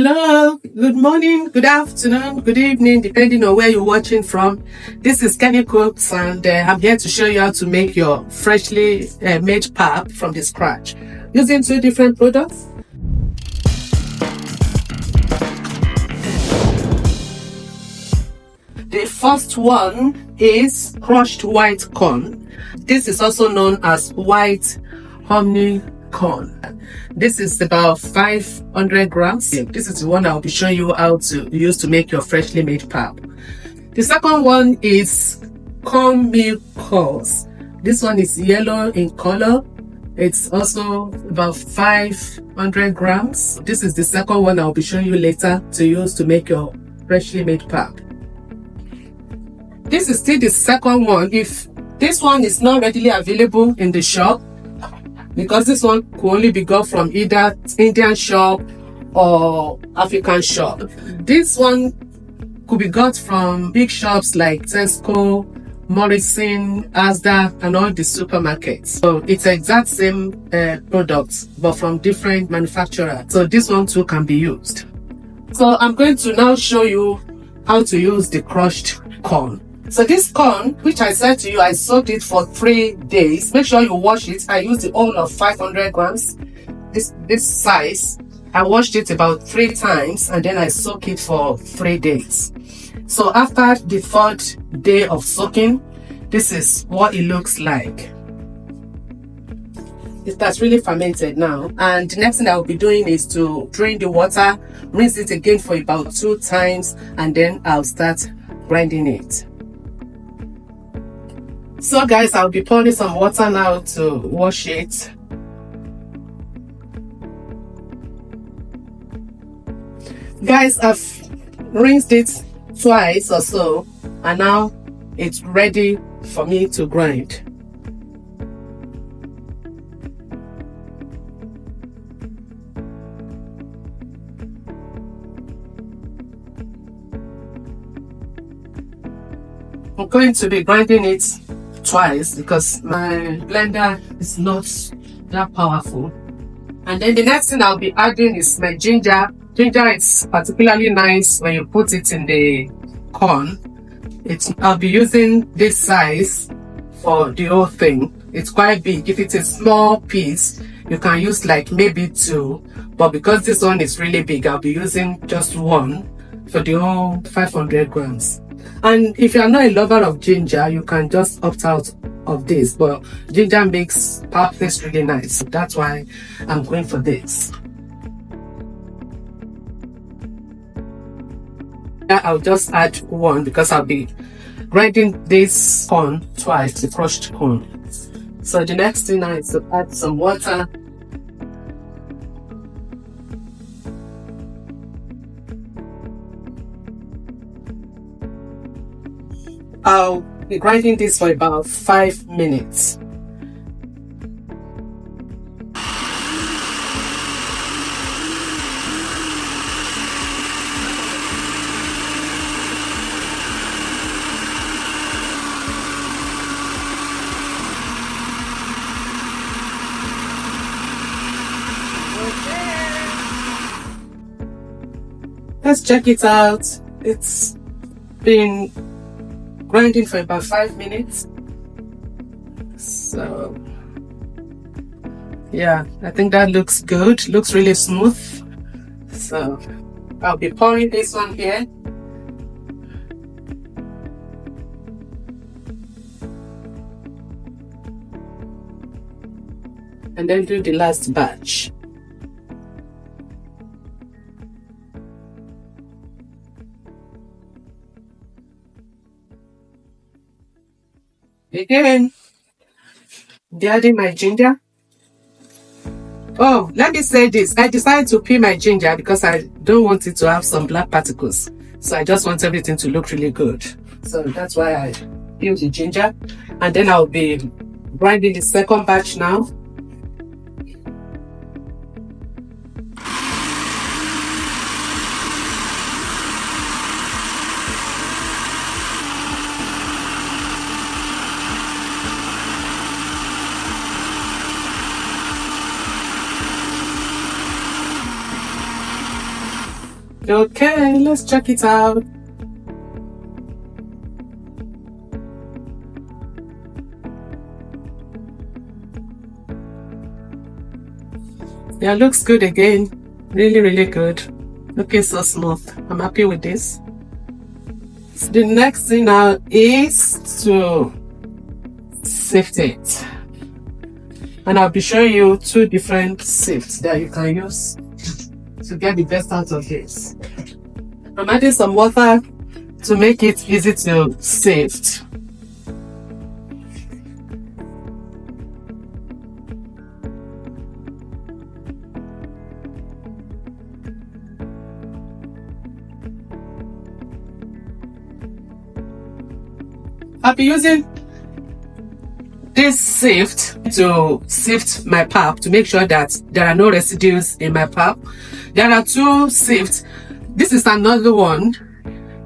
Hello, good morning, good afternoon, good evening, depending on where you're watching from. This is Kenny Cooks, and I'm here to show you how to make your freshly made pap from the scratch using two different products. The first one is crushed white corn. This is also known as white hominy corn. This is about 500 grams. This is the one I'll be showing you how to use to make your freshly made pap. The second one is cornmeal cores. This one is yellow in color. It's also about 500 grams. This is the second one I'll be showing you later to use to make your freshly made pap. This is still the second one. If this one is not readily available in the shop, because this one could only be got from either Indian shop or African shop. This one could be got from big shops like Tesco, Morrison, Asda, and all the supermarkets. So it's the exact same products, but from different manufacturers. So this one too can be used. So I'm going to now show you how to use the crushed corn. So this corn, which I said to you, I soaked it for 3 days. Make sure you wash it. I used the whole of 500 grams. This size. I washed it about 3 times and then I soaked it for 3 days. So after the 3rd day of soaking, this is what it looks like. It has really fermented now. And the next thing I will be doing is to drain the water, rinse it again for about 2 times, and then I'll start grinding it. So guys, I'll be pouring some water now to wash it. Guys, I've rinsed it twice or so, and now it's ready for me to grind. I'm going to be grinding it twice because my blender is not that powerful. And then the next thing I'll be adding is my ginger. Ginger is particularly nice when you put it in the corn. I'll be using this size for the whole thing. It's quite big. If it's a small piece, you can use like maybe 2, but because this one is really big, I'll be using just 1 for the whole 500 grams. And if you are not a lover of ginger, you can just opt out of this, but ginger makes pap taste really nice. That's why I'm going for this. I'll just add 1 because I'll be grinding this corn twice, the crushed corn. So the next thing now is to add some water. I'll be grinding this for about 5 minutes. Let's check it out. It's been grinding for about 5 minutes. So yeah, I think that looks good. Looks really smooth. So I'll be pouring this one here. And then do the last batch. Again, adding my ginger. Oh, let me say this. I decided to peel my ginger because I don't want it to have some black particles. So I just want everything to look really good. So that's why I peel the ginger. And then I'll be grinding the second batch now. Okay, let's check it out. Yeah, looks good again. Really good. Looking so smooth. I'm happy with this. So the next thing now is to sift it. And I'll be showing you 2 different sifts that you can use to get the best out of this. I'm adding some water to make it easy to sift. I'll be using this sift to sift my pap to make sure that there are no residues in my pap. There are 2 sifts. This is another one.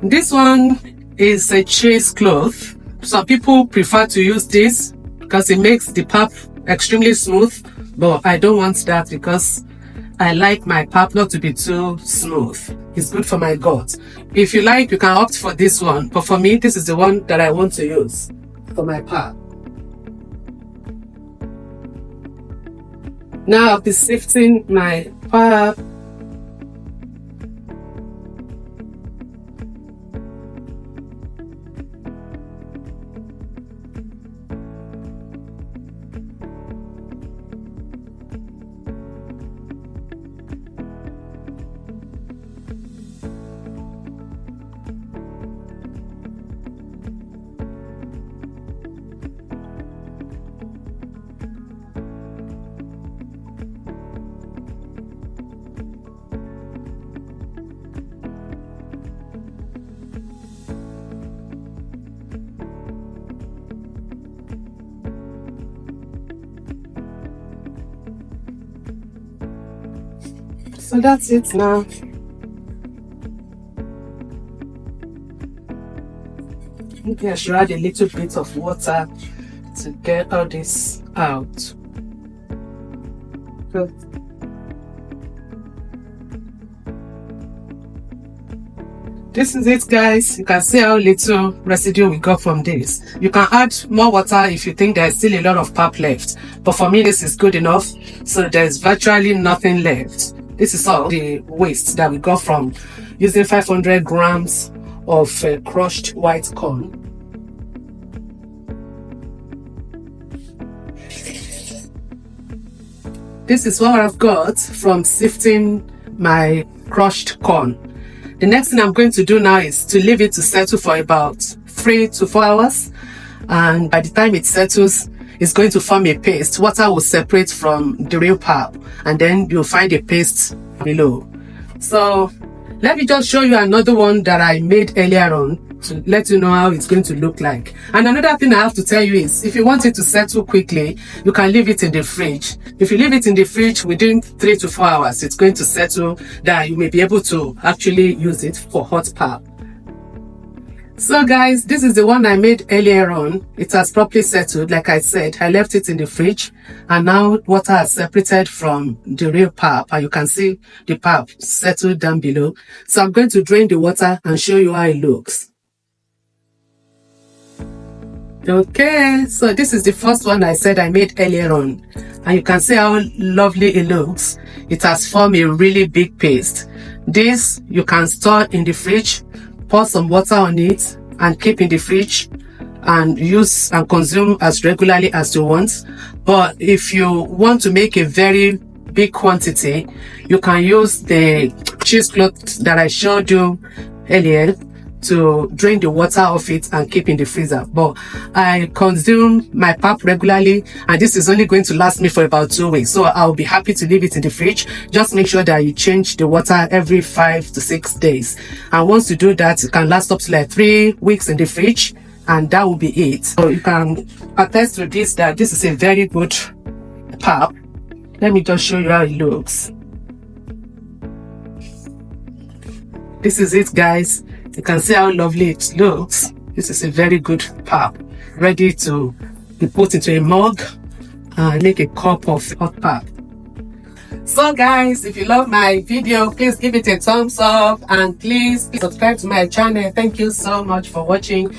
This one is a cheesecloth. Some people prefer to use this because it makes the pap extremely smooth, but I don't want that because I like my pap not to be too smooth. It's good for my gut. If you like, you can opt for this one, but for me, this is the one that I want to use for my pap. Now I'll be sifting my pap. So that's it now. Maybe I should add a little bit of water to get all this out. Good. This is it, guys. You can see how little residue we got from this. You can add more water if you think there's still a lot of pap left, but for me this is good enough, so there's virtually nothing left. This is all the waste that we got from using 500 grams of crushed white corn. This is what I've got from sifting my crushed corn. The next thing I'm going to do now is to leave it to settle for about 3 to 4 hours, and by the time it settles, it's going to form a paste. Water will separate from the real pap, and then you'll find a paste below. So let me just show you another one that I made earlier on to let you know how it's going to look like. And another thing I have to tell you is, if you want it to settle quickly, you can leave it in the fridge. If you leave it in the fridge within 3 to 4 hours, it's going to settle, that you may be able to actually use it for hot pap. So guys, this is the one I made earlier on. It has properly settled. Like I said, I left it in the fridge, and now water has separated from the real pap, and you can see the pap settled down below. So I'm going to drain the water and show you how it looks. Okay, so this is the first one I said I made earlier on, and you can see how lovely it looks. It has formed a really big paste. This you can store in the fridge, pour some water on it and keep in the fridge and use and consume as regularly as you want. But if you want to make a very big quantity, you can use the cheesecloth that I showed you earlier to drain the water off it and keep in the freezer. But I consume my pap regularly, and this is only going to last me for about 2 weeks, so I'll be happy to leave it in the fridge. Just make sure that you change the water every 5 to 6 days, and once you do that, it can last up to like 3 weeks in the fridge, and that will be it. So you can attest to this, that this is a very good pap. Let me just show you how it looks. This is it, guys. You can see how lovely it looks. This is a very good pap, ready to be put into a mug and make a cup of hot pap. So guys, if you love my video, please give it a thumbs up and please subscribe to my channel. Thank you so much for watching.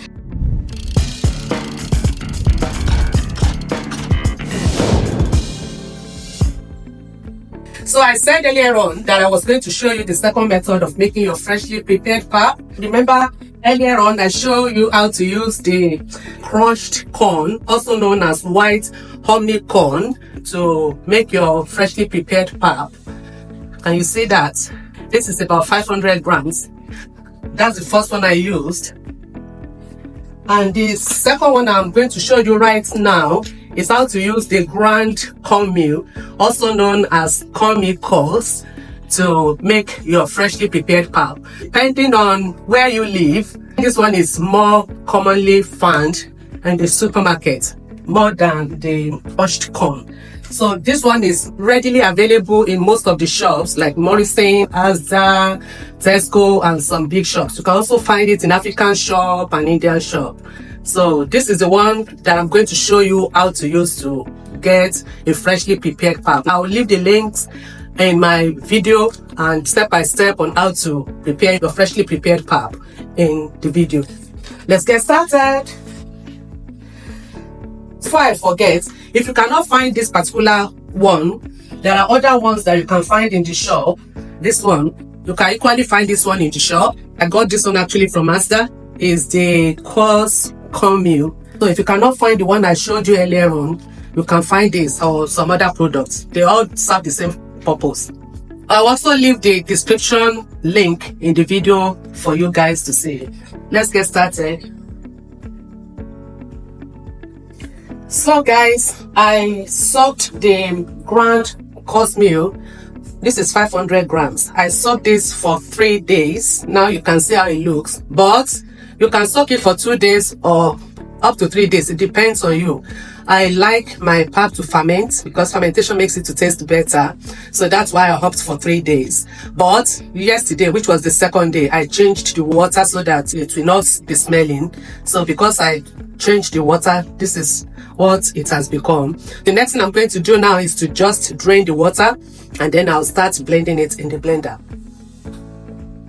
So I said earlier on that I was going to show you the second method of making your freshly prepared pap. Remember earlier on I showed you how to use the crushed corn, also known as white hominy corn, to make your freshly prepared pap. Can you see that? This is about 500 grams. That's the first one I used. And the second one I'm going to show you right now is how to use the ground cornmeal, also known as cornmeal cores, to make your freshly prepared pap. Depending on where you live, this one is more commonly found in the supermarket more than the crushed corn. So this one is readily available in most of the shops like Morrison, Asda, Tesco, and some big shops. You can also find it in African shop and Indian shop. So this is the one that I'm going to show you how to use to get a freshly prepared pap. I'll leave the links in my video and step by step on how to prepare your freshly prepared pap in the video. Let's get started. Before I forget, if you cannot find this particular one, there are other ones that you can find in the shop. This one, you can equally find this one in the shop. I got this one actually from Asda. Is the coarse cornmeal. So if you cannot find the one I showed you earlier on, you can find this or some other products. They all serve the same purpose. I'll also leave the description link in the video for you guys to see. Let's get started. So guys, I soaked the ground cornmeal. This is 500 grams. I soaked this for 3 days. Now you can see how it looks, but you can soak it for 2 days or up to 3 days. It depends on you. I like my pap to ferment because fermentation makes it to taste better. So that's why I opted for 3 days. But yesterday, which was the second day, I changed the water so that it will not be smelling. So because I changed the water, this is what it has become. The next thing I'm going to do now is to just drain the water and then I'll start blending it in the blender.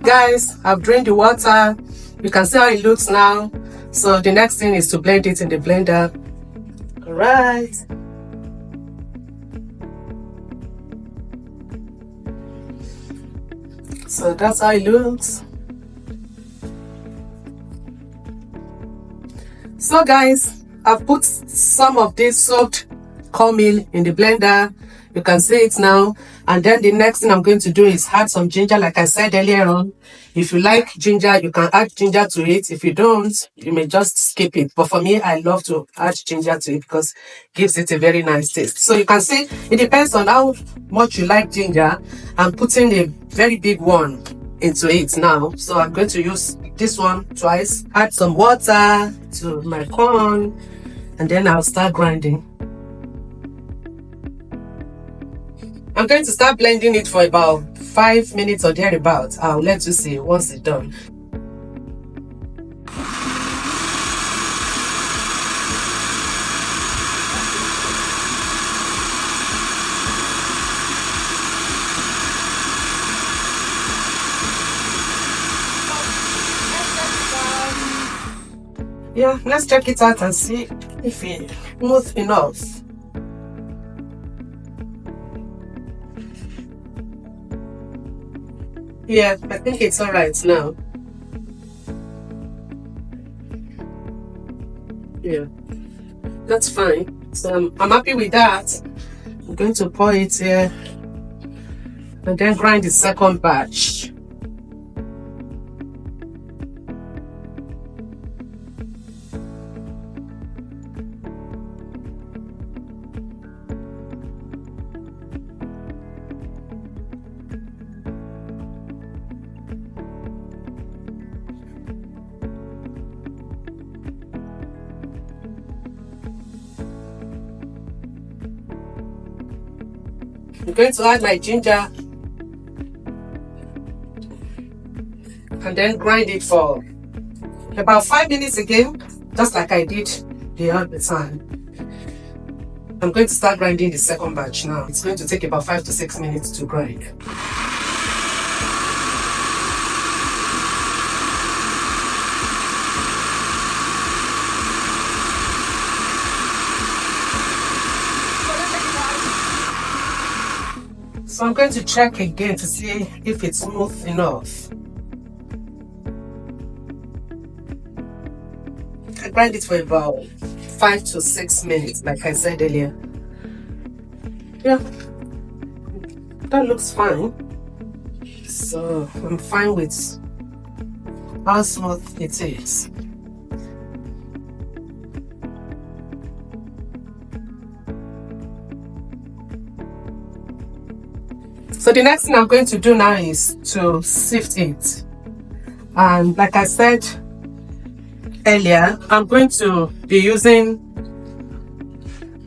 Guys, I've drained the water. You can see how it looks now. So the next thing is to blend it in the blender. All right. So that's how it looks. So guys, I've put some of this soaked cornmeal in the blender. You can see it now. And then the next thing I'm going to do is add some ginger, like I said earlier on. If you like ginger, you can add ginger to it. If you don't, you may just skip it. But for me, I love to add ginger to it because it gives it a very nice taste. So you can see it depends on how much you like ginger. I'm putting a very big one into it now. So I'm going to use this one twice. Add some water to my corn and then I'll start grinding. I'm going to start blending it for about 5 minutes or thereabouts. I'll let you see once it's done. Yeah, let's check it out and see if it's smooth enough. Yeah, I think it's all right now. Yeah, that's fine. So I'm happy with that. I'm going to pour it here and then grind the second batch. I'm going to add my ginger and then grind it for about 5 minutes again, just like I did the other time. I'm going to start grinding the second batch now. It's going to take about 5 to 6 minutes to grind. So I'm going to check again to see if it's smooth enough. I grind it for about 5 to 6 minutes, like I said earlier. Yeah, that looks fine. So I'm fine with how smooth it is. So the next thing I'm going to do now is to sift it. And like I said earlier, I'm going to be using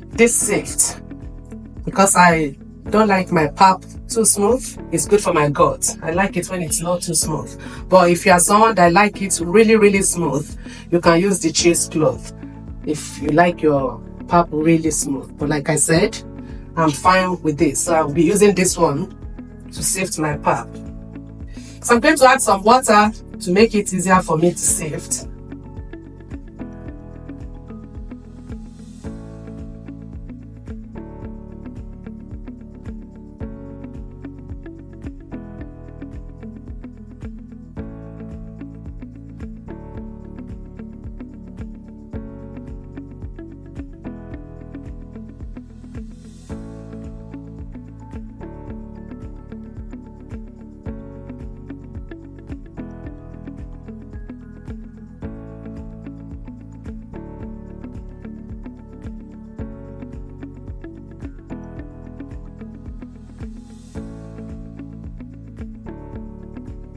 this sift because I don't like my pap too smooth. It's good for my gut. I like it when it's not too smooth. But if you are someone that like it really smooth, you can use the cheesecloth if you like your pap really smooth. But like I said, I'm fine with this. So I'll be using this one to sift my pap. So I'm going to add some water to make it easier for me to sift.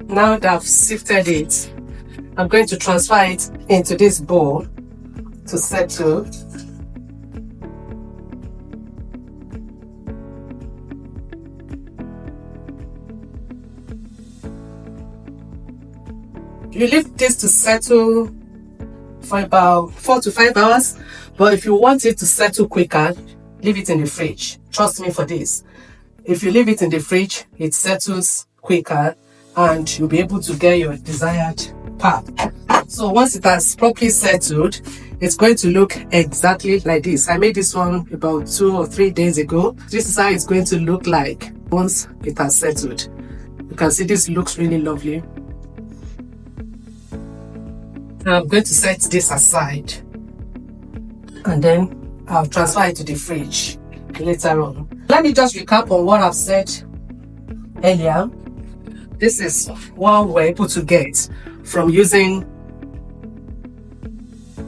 Now that I've sifted it, I'm going to transfer it into this bowl to settle. You leave this to settle for about 4 to 5 hours, but if you want it to settle quicker, leave it in the fridge. Trust me for this. If you leave it in the fridge, it settles quicker and you'll be able to get your desired pap. So once it has properly settled, it's going to look exactly like this. I made this one about 2 or 3 days ago. This is how it's going to look like once it has settled. You can see this looks really lovely. Now I'm going to set this aside and then I'll transfer it to the fridge later on. Let me just recap on what I've said earlier. This is what we're able to get from using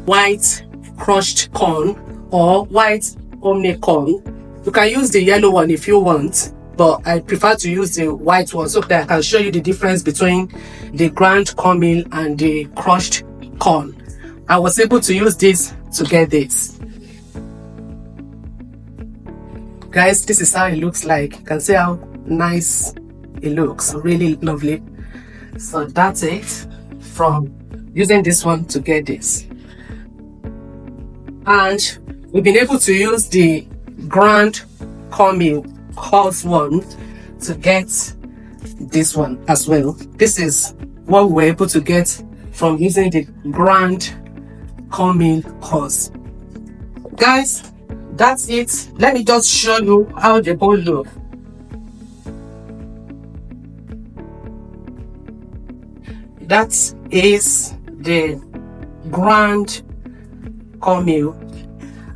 white crushed corn or white hominy corn. You can use the yellow one if you want, but I prefer to use the white one so that I can show you the difference between the ground cornmeal and the crushed corn. I was able to use this to get this. Guys, this is how it looks like. You can see how nice it looks, really lovely. So that's it from using this one to get this. And we've been able to use the ground cornmeal coarse one to get this one as well. This is what we were able to get from using the ground cornmeal coarse. Guys, that's it. Let me just show you how the bowl looks. That is the ground cornmeal,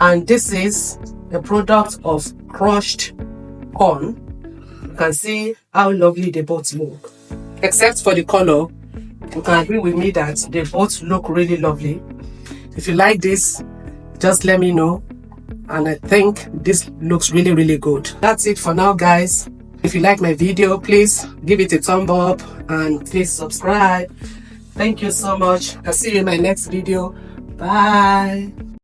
and this is a product of crushed corn. You can see how lovely they both look. Except for the color, you can agree with me that they both look really lovely. If you like this, just let me know. And I think this looks really good. That's it for now, guys. If you like my video, please give it a thumb up and please subscribe. Thank you so much. I'll see you in my next video. Bye.